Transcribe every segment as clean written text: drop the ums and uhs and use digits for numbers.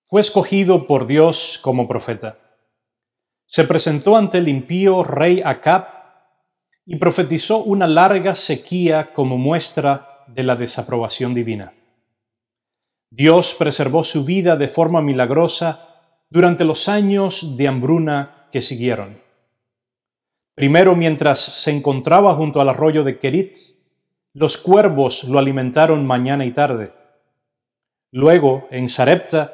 Fue escogido por Dios como profeta. Se presentó ante el impío rey Acab y profetizó una larga sequía como muestra de la desaprobación divina. Dios preservó su vida de forma milagrosa durante los años de hambruna que siguieron. Primero, mientras se encontraba junto al arroyo de Kerit, los cuervos lo alimentaron mañana y tarde. Luego, en Sarepta,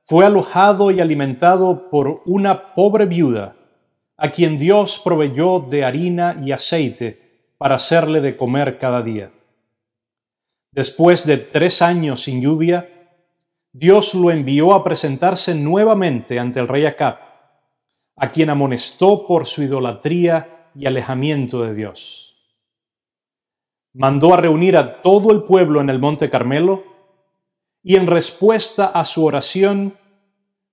fue alojado y alimentado por una pobre viuda, a quien Dios proveyó de harina y aceite para hacerle de comer cada día. Después de 3 años sin lluvia, Dios lo envió a presentarse nuevamente ante el rey Acab, a quien amonestó por su idolatría y alejamiento de Dios. Mandó a reunir a todo el pueblo en el monte Carmelo, y en respuesta a su oración,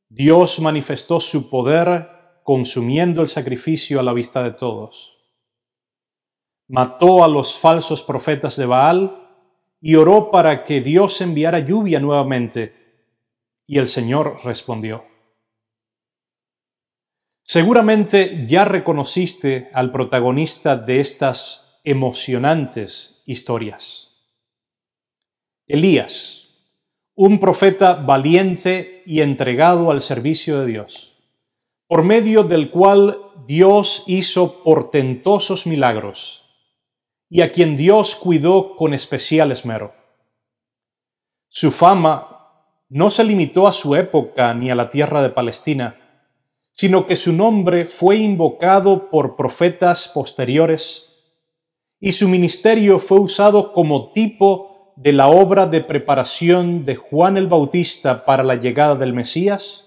Dios manifestó su poder consumiendo el sacrificio a la vista de todos. Mató a los falsos profetas de Baal y oró para que Dios enviara lluvia nuevamente, y el Señor respondió. Seguramente ya reconociste al protagonista de estas emocionantes historias. Elías, un profeta valiente y entregado al servicio de Dios, por medio del cual Dios hizo portentosos milagros y a quien Dios cuidó con especial esmero. Su fama no se limitó a su época ni a la tierra de Palestina, sino que su nombre fue invocado por profetas posteriores y su ministerio fue usado como tipo de la obra de preparación de Juan el Bautista para la llegada del Mesías,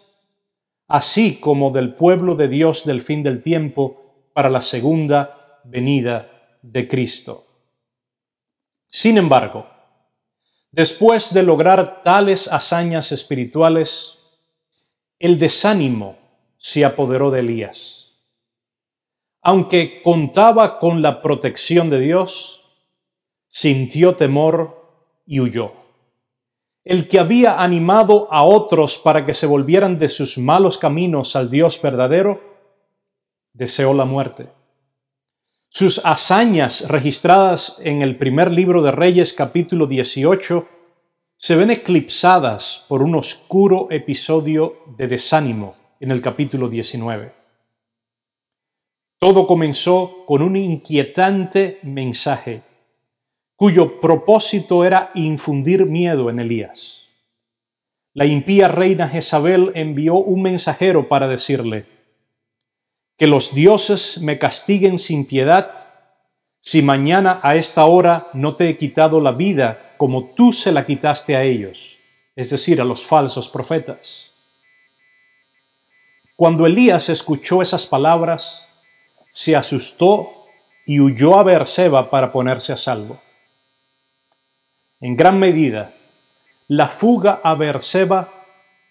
así como del pueblo de Dios del fin del tiempo para la segunda venida de Cristo. Sin embargo, después de lograr tales hazañas espirituales, el desánimo se apoderó de Elías. Aunque contaba con la protección de Dios, sintió temor y huyó. El que había animado a otros para que se volvieran de sus malos caminos al Dios verdadero, deseó la muerte. Sus hazañas registradas en el primer libro de Reyes, capítulo 18, se ven eclipsadas por un oscuro episodio de desánimo en el capítulo 19. Todo comenzó con un inquietante mensaje, cuyo propósito era infundir miedo en Elías. La impía reina Jezabel envió un mensajero para decirle: que los dioses me castiguen sin piedad si mañana a esta hora no te he quitado la vida como tú se la quitaste a ellos, es decir, a los falsos profetas. Cuando Elías escuchó esas palabras, se asustó y huyó a Beerseba para ponerse a salvo. En gran medida, la fuga a Beerseba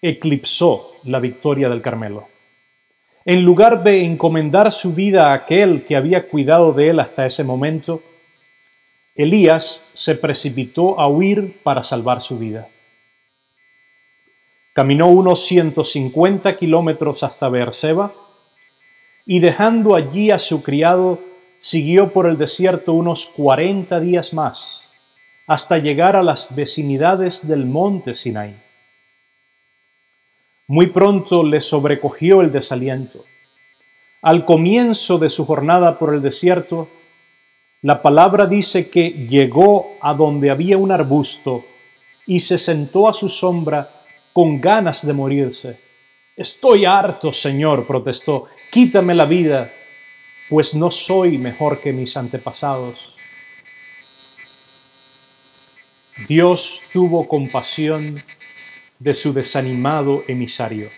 eclipsó la victoria del Carmelo. En lugar de encomendar su vida a aquel que había cuidado de él hasta ese momento, Elías se precipitó a huir para salvar su vida. Caminó unos 150 kilómetros hasta Beerseba y dejando allí a su criado, siguió por el desierto unos 40 días más, hasta llegar a las vecinidades del monte Sinaí. Muy pronto le sobrecogió el desaliento. Al comienzo de su jornada por el desierto, la palabra dice que llegó a donde había un arbusto y se sentó a su sombra con ganas de morirse. «Estoy harto, Señor», protestó, «quítame la vida, pues no soy mejor que mis antepasados». Dios tuvo compasión de su desanimado emisario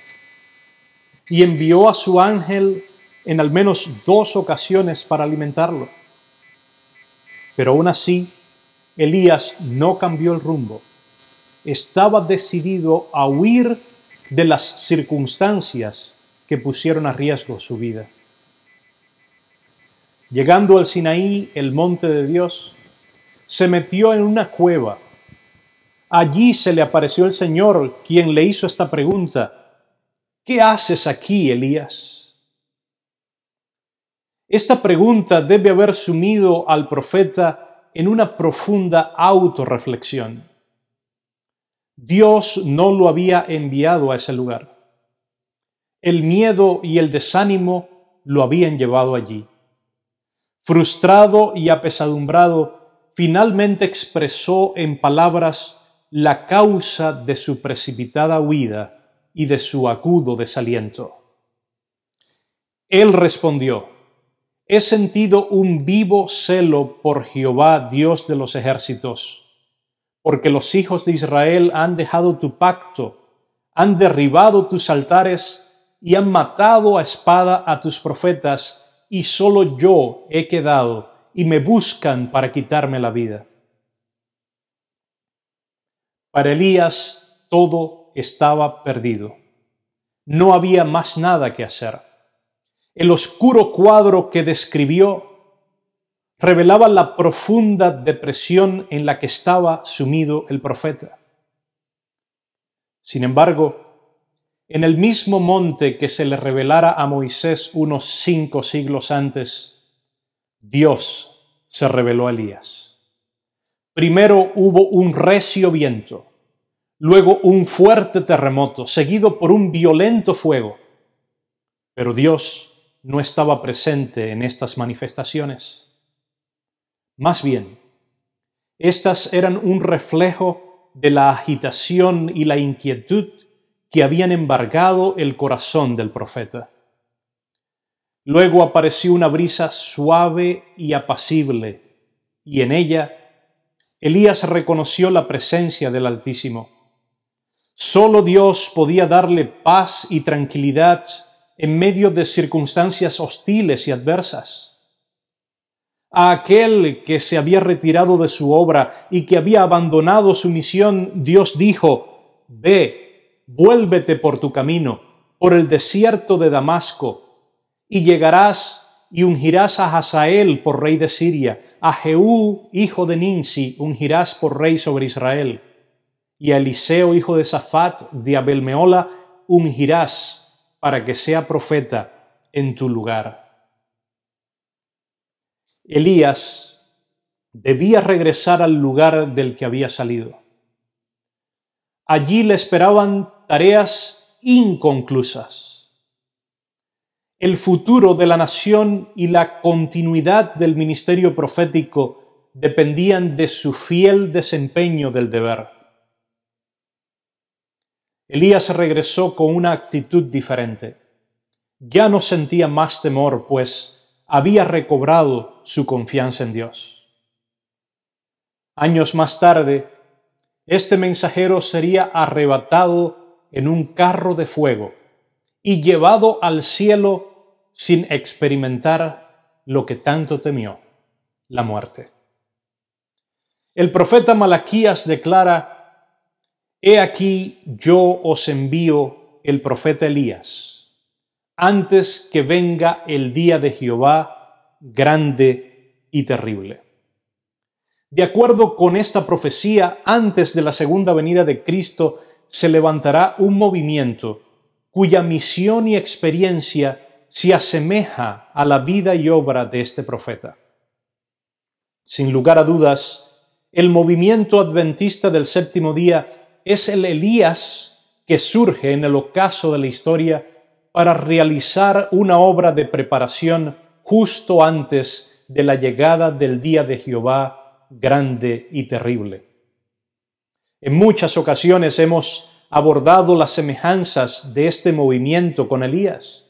y envió a su ángel en al menos 2 ocasiones para alimentarlo. Pero aún así, Elías no cambió el rumbo. Estaba decidido a huir de las circunstancias que pusieron a riesgo su vida. Llegando al Sinaí, el monte de Dios, se metió en una cueva, Allí se le apareció el Señor, quien le hizo esta pregunta: ¿qué haces aquí, Elías? Esta pregunta debe haber sumido al profeta en una profunda autorreflexión. Dios no lo había enviado a ese lugar. El miedo y el desánimo lo habían llevado allí. Frustrado y apesadumbrado, finalmente expresó en palabras la causa de su precipitada huida y de su agudo desaliento. Él respondió: he sentido un vivo celo por Jehová, Dios de los ejércitos, porque los hijos de Israel han dejado tu pacto, han derribado tus altares y han matado a espada a tus profetas, y solo yo he quedado, y me buscan para quitarme la vida. Para Elías todo estaba perdido. No había más nada que hacer. El oscuro cuadro que describió revelaba la profunda depresión en la que estaba sumido el profeta. Sin embargo, en el mismo monte que se le revelara a Moisés unos 5 siglos antes, Dios se reveló a Elías. Primero hubo un recio viento, luego un fuerte terremoto, seguido por un violento fuego. Pero Dios no estaba presente en estas manifestaciones. Más bien, estas eran un reflejo de la agitación y la inquietud que habían embargado el corazón del profeta. Luego apareció una brisa suave y apacible, y en ella Elías reconoció la presencia del Altísimo. Solo Dios podía darle paz y tranquilidad en medio de circunstancias hostiles y adversas. A aquel que se había retirado de su obra y que había abandonado su misión, Dios dijo: ve, vuélvete por tu camino, por el desierto de Damasco, y llegarás y ungirás a Hazael por rey de Siria, a Jehú, hijo de Nimsi, ungirás por rey sobre Israel, y a Eliseo, hijo de Safat, de Abel-Mehola, ungirás para que sea profeta en tu lugar. Elías debía regresar al lugar del que había salido. Allí le esperaban tareas inconclusas. El futuro de la nación y la continuidad del ministerio profético dependían de su fiel desempeño del deber. Elías regresó con una actitud diferente. Ya no sentía más temor, pues había recobrado su confianza en Dios. Años más tarde, este mensajero sería arrebatado en un carro de fuego y llevado al cielo sin experimentar lo que tanto temió, la muerte. El profeta Malaquías declara: he aquí yo os envío el profeta Elías, antes que venga el día de Jehová grande y terrible. De acuerdo con esta profecía, antes de la segunda venida de Cristo, se levantará un movimiento cuya misión y experiencia se asemeja a la vida y obra de este profeta. Sin lugar a dudas, el movimiento adventista del séptimo día es el Elías que surge en el ocaso de la historia para realizar una obra de preparación justo antes de la llegada del día de Jehová grande y terrible. En muchas ocasiones hemos abordado las semejanzas de este movimiento con Elías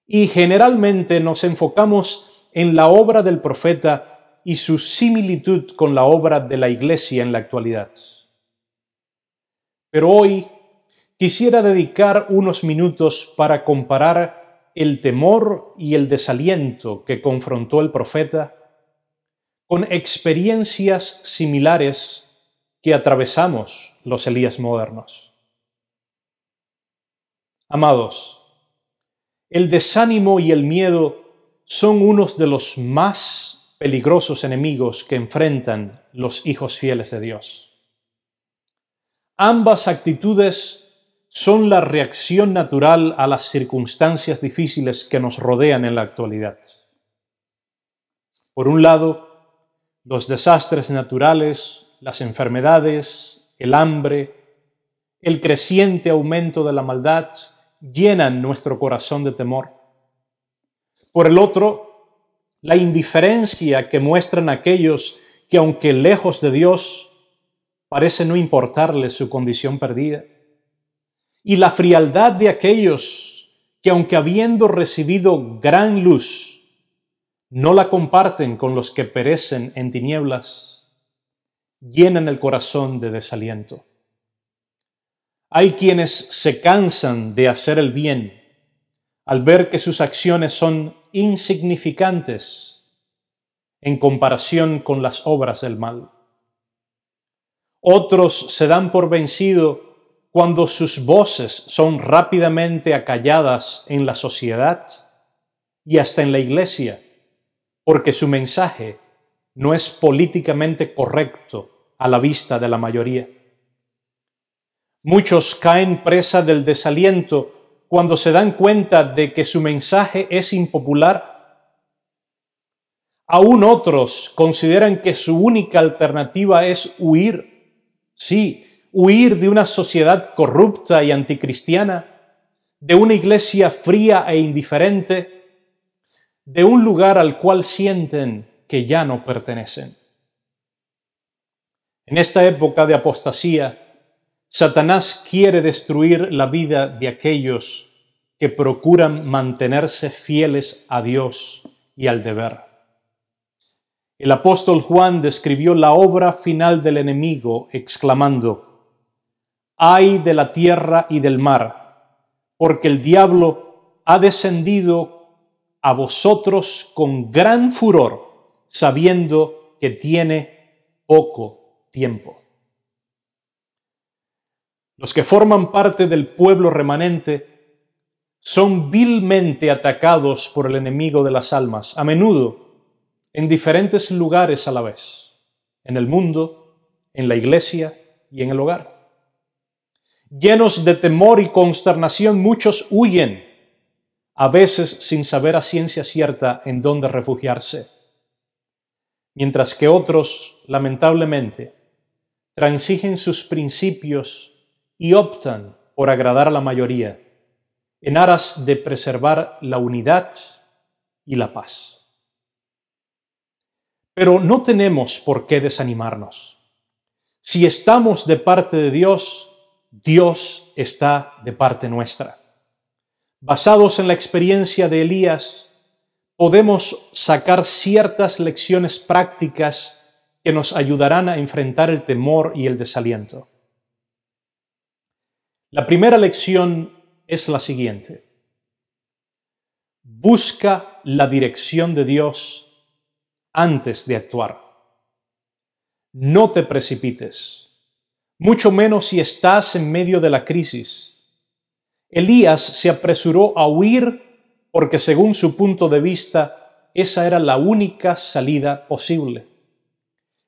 y generalmente nos enfocamos en la obra del profeta y su similitud con la obra de la Iglesia en la actualidad. Pero hoy quisiera dedicar unos minutos para comparar el temor y el desaliento que confrontó el profeta con experiencias similares que atravesamos los Elías modernos. Amados, el desánimo y el miedo son unos de los más peligrosos enemigos que enfrentan los hijos fieles de Dios. Ambas actitudes son la reacción natural a las circunstancias difíciles que nos rodean en la actualidad. Por un lado, los desastres naturales, las enfermedades, el hambre, el creciente aumento de la maldad llenan nuestro corazón de temor. Por el otro, la indiferencia que muestran aquellos que, aunque lejos de Dios, parece no importarles su condición perdida. Y la frialdad de aquellos que, aunque habiendo recibido gran luz, no la comparten con los que perecen en tinieblas, llenan el corazón de desaliento. Hay quienes se cansan de hacer el bien al ver que sus acciones son insignificantes en comparación con las obras del mal. Otros se dan por vencido cuando sus voces son rápidamente acalladas en la sociedad y hasta en la iglesia, porque su mensaje no es políticamente correcto a la vista de la mayoría. Muchos caen presa del desaliento cuando se dan cuenta de que su mensaje es impopular. Aún otros consideran que su única alternativa es huir. Sí, huir de una sociedad corrupta y anticristiana, de una iglesia fría e indiferente, de un lugar al cual sienten que ya no pertenecen. En esta época de apostasía, Satanás quiere destruir la vida de aquellos que procuran mantenerse fieles a Dios y al deber. El apóstol Juan describió la obra final del enemigo exclamando: «Ay de la tierra y del mar, porque el diablo ha descendido a vosotros con gran furor, sabiendo que tiene poco tiempo». Los que forman parte del pueblo remanente son vilmente atacados por el enemigo de las almas, a menudo en diferentes lugares a la vez, en el mundo, en la iglesia y en el hogar. Llenos de temor y consternación, muchos huyen, a veces sin saber a ciencia cierta en dónde refugiarse, mientras que otros, lamentablemente, transigen sus principios y optan por agradar a la mayoría, en aras de preservar la unidad y la paz. Pero no tenemos por qué desanimarnos. Si estamos de parte de Dios, Dios está de parte nuestra. Basados en la experiencia de Elías, podemos sacar ciertas lecciones prácticas que nos ayudarán a enfrentar el temor y el desaliento. La primera lección es la siguiente: busca la dirección de Dios antes de actuar. No te precipites, mucho menos si estás en medio de la crisis. Elías se apresuró a huir porque, según su punto de vista, esa era la única salida posible.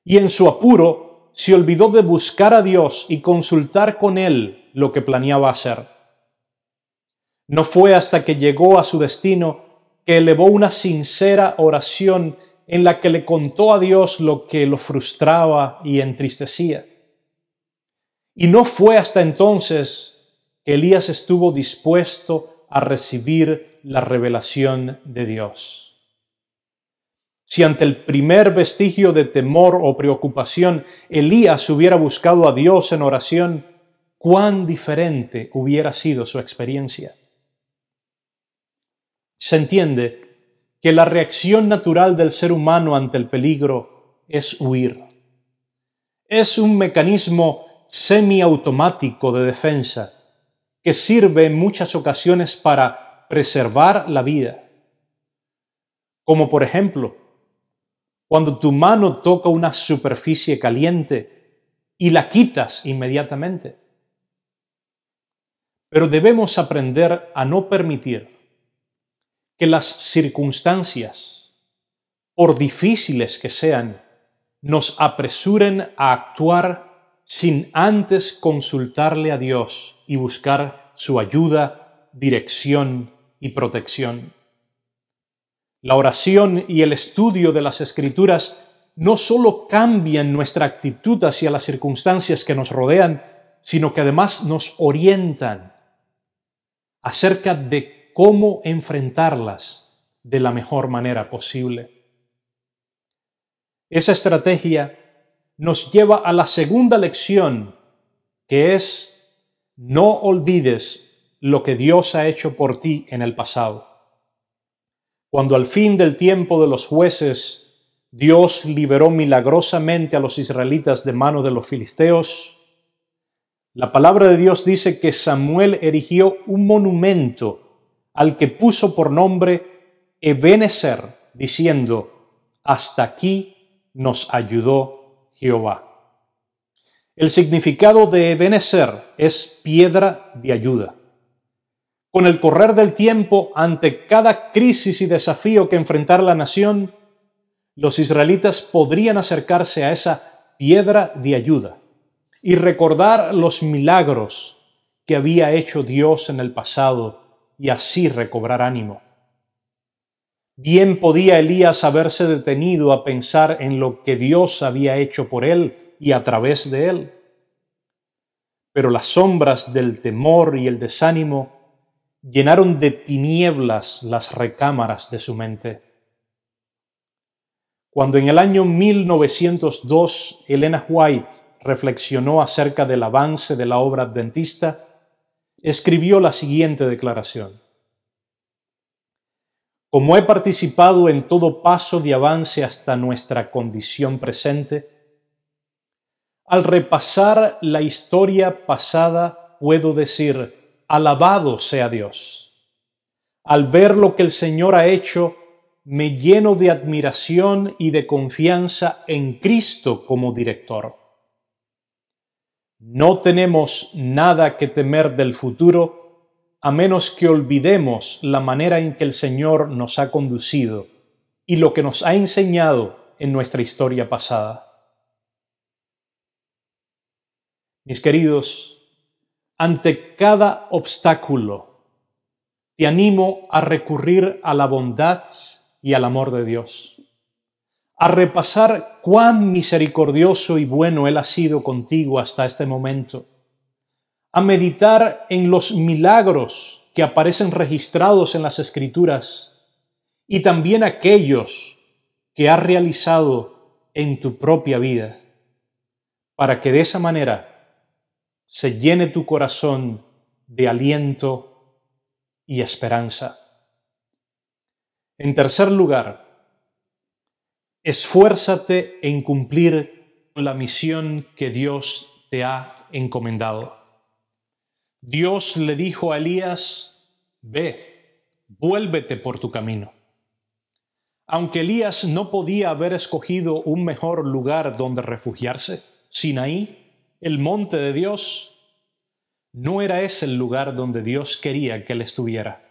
Y en su apuro se olvidó de buscar a Dios y consultar con Él lo que planeaba hacer. No fue hasta que llegó a su destino que elevó una sincera oración en la que le contó a Dios lo que lo frustraba y entristecía. Y no fue hasta entonces que Elías estuvo dispuesto a recibir la revelación de Dios. Si ante el primer vestigio de temor o preocupación Elías hubiera buscado a Dios en oración, cuán diferente hubiera sido su experiencia. Se entiende que la reacción natural del ser humano ante el peligro es huir. Es un mecanismo semiautomático de defensa que sirve en muchas ocasiones para preservar la vida. Como por ejemplo, cuando tu mano toca una superficie caliente y la quitas inmediatamente. Pero debemos aprender a no permitir que las circunstancias, por difíciles que sean, nos apresuren a actuar sin antes consultarle a Dios y buscar su ayuda, dirección y protección. La oración y el estudio de las Escrituras no solo cambian nuestra actitud hacia las circunstancias que nos rodean, sino que además nos orientan acerca de cómo enfrentarlas de la mejor manera posible. Esa estrategia nos lleva a la segunda lección, que es: no olvides lo que Dios ha hecho por ti en el pasado. Cuando al fin del tiempo de los jueces Dios liberó milagrosamente a los israelitas de mano de los filisteos, la palabra de Dios dice que Samuel erigió un monumento al que puso por nombre Ebenezer, diciendo: hasta aquí nos ayudó Jehová. El significado de Ebenezer es piedra de ayuda. Con el correr del tiempo, ante cada crisis y desafío que enfrentara la nación, los israelitas podrían acercarse a esa piedra de ayuda y recordar los milagros que había hecho Dios en el pasado y así recobrar ánimo. Bien podía Elías haberse detenido a pensar en lo que Dios había hecho por él y a través de él. Pero las sombras del temor y el desánimo llenaron de tinieblas las recámaras de su mente. Cuando en el año 1902 Elena White reflexionó acerca del avance de la obra adventista, escribió la siguiente declaración: como he participado en todo paso de avance hasta nuestra condición presente, al repasar la historia pasada puedo decir: alabado sea Dios. Al ver lo que el Señor ha hecho, me lleno de admiración y de confianza en Cristo como director. No tenemos nada que temer del futuro, a menos que olvidemos la manera en que el Señor nos ha conducido y lo que nos ha enseñado en nuestra historia pasada. Mis queridos, ante cada obstáculo, te animo a recurrir a la bondad y al amor de Dios, a repasar cuán misericordioso y bueno Él ha sido contigo hasta este momento, a meditar en los milagros que aparecen registrados en las Escrituras y también aquellos que ha realizado en tu propia vida, para que de esa manera se llene tu corazón de aliento y esperanza. En tercer lugar, esfuérzate en cumplir la misión que Dios te ha encomendado. Dios le dijo a Elías: ve, vuélvete por tu camino. Aunque Elías no podía haber escogido un mejor lugar donde refugiarse, Sinaí, el monte de Dios, no era ese el lugar donde Dios quería que él estuviera.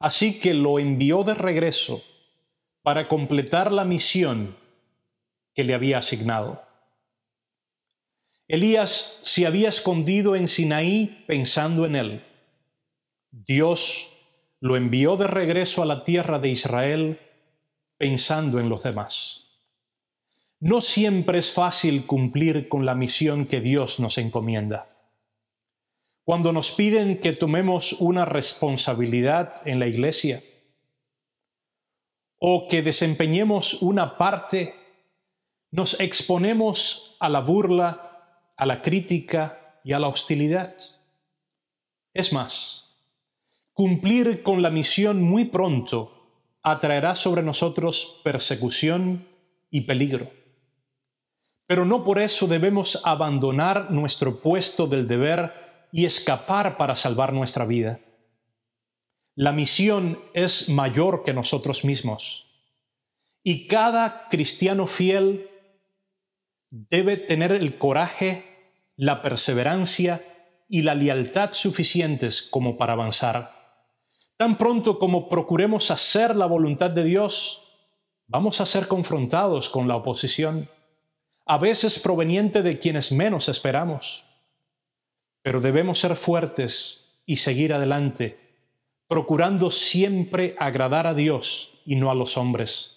Así que lo envió de regreso para completar la misión que le había asignado. Elías se había escondido en Sinaí pensando en él. Dios lo envió de regreso a la tierra de Israel pensando en los demás. No siempre es fácil cumplir con la misión que Dios nos encomienda. Cuando nos piden que tomemos una responsabilidad en la iglesia o que desempeñemos una parte, nos exponemos a la burla, a la crítica y a la hostilidad. Es más, cumplir con la misión muy pronto atraerá sobre nosotros persecución y peligro. Pero no por eso debemos abandonar nuestro puesto del deber y escapar para salvar nuestra vida. La misión es mayor que nosotros mismos. Y cada cristiano fiel debe tener el coraje, la perseverancia y la lealtad suficientes como para avanzar. Tan pronto como procuremos hacer la voluntad de Dios, vamos a ser confrontados con la oposición. a veces proveniente de quienes menos esperamos. Pero debemos ser fuertes y seguir adelante, procurando siempre agradar a Dios y no a los hombres.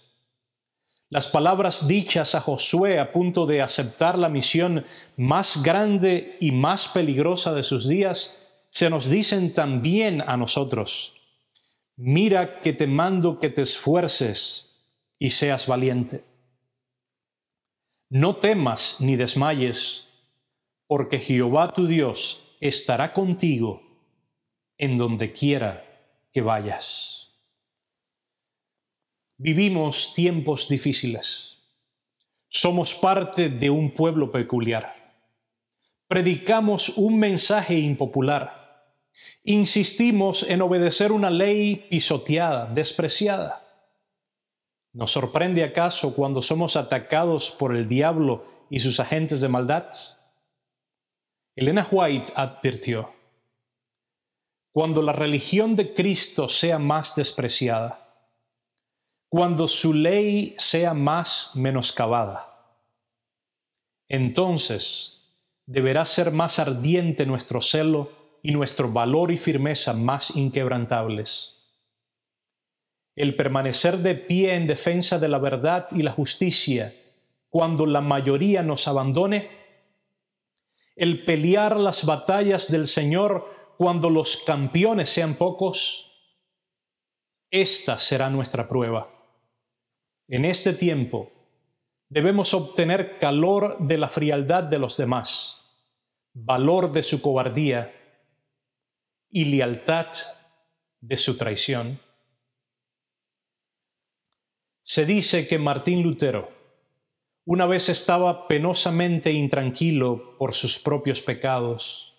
Las palabras dichas a Josué a punto de aceptar la misión más grande y más peligrosa de sus días se nos dicen también a nosotros. Mira que te mando que te esfuerces y seas valiente. No temas ni desmayes, porque Jehová tu Dios estará contigo en donde quiera que vayas. Vivimos tiempos difíciles. Somos parte de un pueblo peculiar. Predicamos un mensaje impopular. Insistimos en obedecer una ley pisoteada, despreciada. ¿Nos sorprende acaso cuando somos atacados por el diablo y sus agentes de maldad? Elena White advirtió: cuando la religión de Cristo sea más despreciada, cuando su ley sea más menoscabada, entonces deberá ser más ardiente nuestro celo y nuestro valor y firmeza más inquebrantables. El permanecer de pie en defensa de la verdad y la justicia cuando la mayoría nos abandone, el pelear las batallas del Señor cuando los campeones sean pocos, esta será nuestra prueba. En este tiempo debemos obtener calor de la frialdad de los demás, valor de su cobardía y lealtad de su traición. Se dice que Martín Lutero una vez estaba penosamente intranquilo por sus propios pecados,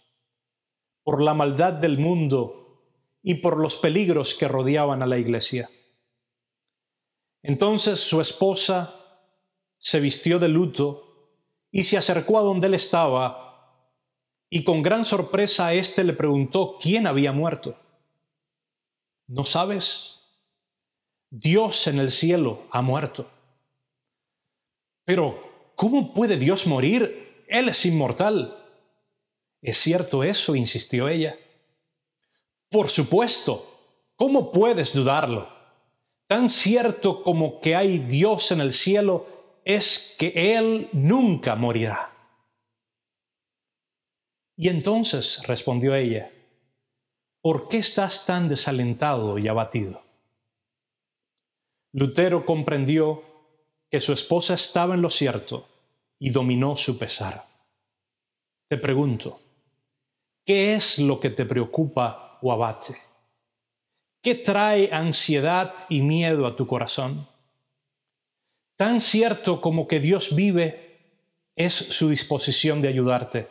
por la maldad del mundo y por los peligros que rodeaban a la Iglesia. Entonces su esposa se vistió de luto y se acercó a donde él estaba, y con gran sorpresa a éste le preguntó quién había muerto. ¿No sabes? Dios en el cielo ha muerto. Pero, ¿cómo puede Dios morir? Él es inmortal. ¿Es cierto eso?, insistió ella. Por supuesto, ¿cómo puedes dudarlo? Tan cierto como que hay Dios en el cielo es que Él nunca morirá. Y entonces, respondió ella, ¿por qué estás tan desalentado y abatido? Lutero comprendió que su esposa estaba en lo cierto y dominó su pesar. Te pregunto, ¿qué es lo que te preocupa o abate? ¿Qué trae ansiedad y miedo a tu corazón? Tan cierto como que Dios vive, es su disposición de ayudarte.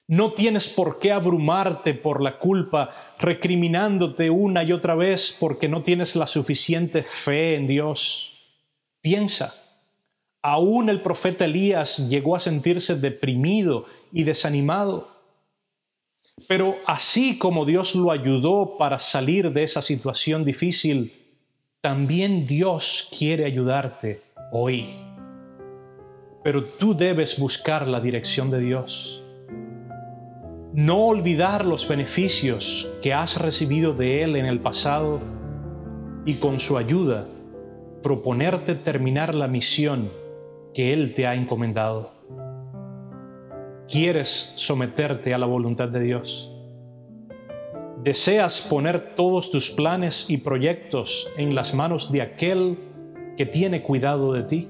No tienes por qué abrumarte por la culpa, recriminándote una y otra vez porque no tienes la suficiente fe en Dios. Piensa, aún el profeta Elías llegó a sentirse deprimido y desanimado. Pero así como Dios lo ayudó para salir de esa situación difícil, también Dios quiere ayudarte hoy. Pero tú debes buscar la dirección de Dios. No olvidar los beneficios que has recibido de Él en el pasado y con su ayuda proponerte terminar la misión que Él te ha encomendado. ¿Quieres someterte a la voluntad de Dios? ¿Deseas poner todos tus planes y proyectos en las manos de aquel que tiene cuidado de ti?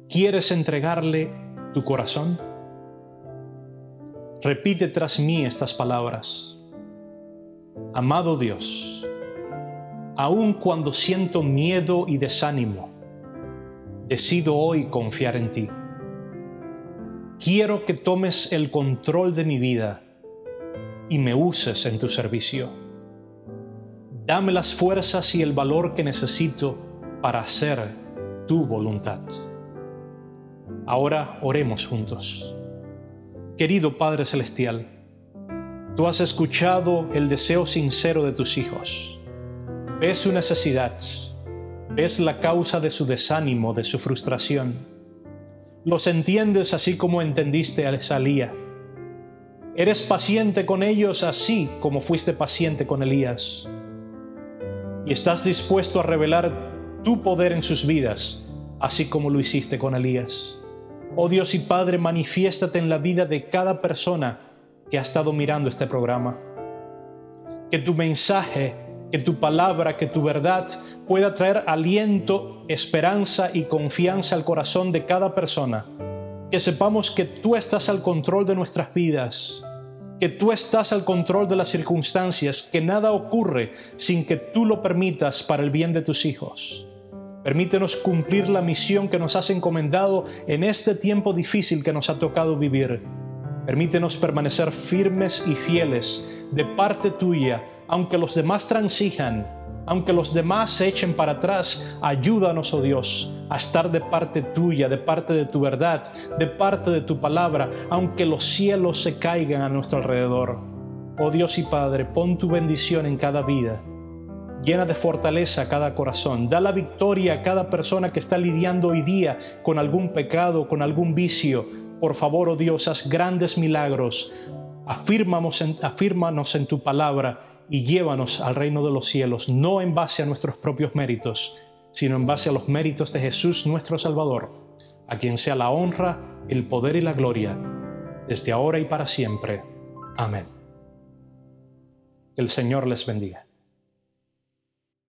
¿Quieres entregarle tu corazón? Repite tras mí estas palabras. Amado Dios, aun cuando siento miedo y desánimo, decido hoy confiar en ti. Quiero que tomes el control de mi vida y me uses en tu servicio. Dame las fuerzas y el valor que necesito para hacer tu voluntad. Ahora oremos juntos. Querido Padre Celestial, tú has escuchado el deseo sincero de tus hijos. Ves su necesidad, ves la causa de su desánimo, de su frustración. Los entiendes así como entendiste a Elías. Eres paciente con ellos así como fuiste paciente con Elías. Y estás dispuesto a revelar tu poder en sus vidas, así como lo hiciste con Elías. Oh Dios y Padre, manifiéstate en la vida de cada persona que ha estado mirando este programa. Que tu mensaje, que tu palabra, que tu verdad pueda traer aliento, esperanza y confianza al corazón de cada persona. Que sepamos que tú estás al control de nuestras vidas, que tú estás al control de las circunstancias, que nada ocurre sin que tú lo permitas para el bien de tus hijos. Permítenos cumplir la misión que nos has encomendado en este tiempo difícil que nos ha tocado vivir. Permítenos permanecer firmes y fieles de parte tuya, aunque los demás transijan, aunque los demás se echen para atrás. Ayúdanos, oh Dios, a estar de parte tuya, de parte de tu verdad, de parte de tu palabra, aunque los cielos se caigan a nuestro alrededor. Oh Dios y Padre, pon tu bendición en cada vida. Llena de fortaleza a cada corazón. Da la victoria a cada persona que está lidiando hoy día con algún pecado, con algún vicio. Por favor, oh Dios, haz grandes milagros. Afírmanos en tu palabra y llévanos al reino de los cielos, no en base a nuestros propios méritos, sino en base a los méritos de Jesús, nuestro Salvador, a quien sea la honra, el poder y la gloria, desde ahora y para siempre. Amén. Que el Señor les bendiga.